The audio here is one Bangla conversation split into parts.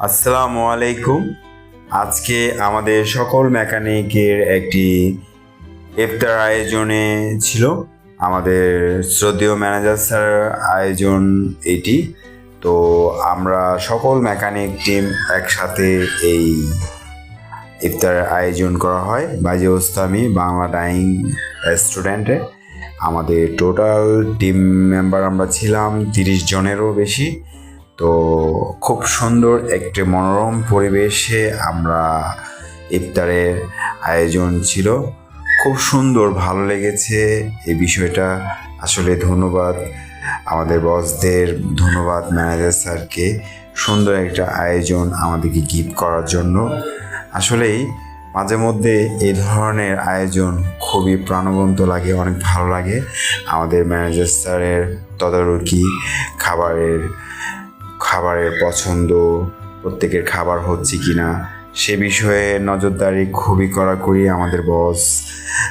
আসসালামু আলাইকুম। আজকে আমাদের সকল মেকানিকের একটি ইফতার আয়োজনে ছিল। আমাদের শ্রদ্ধেয় ম্যানেজার স্যার আয়োজন এটি। তো আমরা সকল মেকানিক টিম একসাথে এই ইফতার আয়োজন করা হয় বাইজে ওস্তামি বাংলা ডাইং রেস্টুরেন্টে। আমাদের টোটাল টিম মেম্বার আমরা ছিলাম 30 জনেরও বেশি। তো খুব সুন্দর একটি মনোরম পরিবেশে আমরা ইফতারের আয়োজন ছিল। খুব সুন্দর ভালো লেগেছে এই বিষয়টা। আসলে ধন্যবাদ আমাদের বসদের, ধন্যবাদ ম্যানেজার স্যারকে সুন্দর একটা আয়োজন আমাদেরকে গিফট করার জন্য। আসলেই মাঝে মধ্যে এই ধরনের আয়োজন খুবই প্রাণবন্ত লাগে, অনেক ভালো লাগে। আমাদের ম্যানেজার স্যারের তদারকি, খাবারের খাবারের পছন্দ, প্রত্যেকের খাবার হচ্ছে কি না সে বিষয়ে নজরদারি খুবই কড়াকড়ি। আমাদের বস,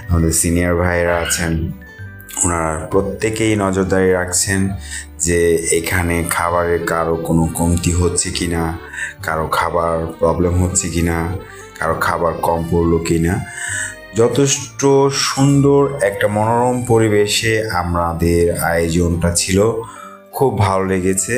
আমাদের সিনিয়র ভাইয়েরা আছেন, ওনারা প্রত্যেকেই নজরদারি রাখছেন যে এখানে খাবারের কারো কোনো কমতি হচ্ছে কি না, কারো খাবার প্রবলেম হচ্ছে কি না, কারো খাবার কম পড়লো কি না। যথেষ্ট সুন্দর একটা মনোরম পরিবেশে আমাদের আয়োজনটা ছিল, খুব ভালো লেগেছে।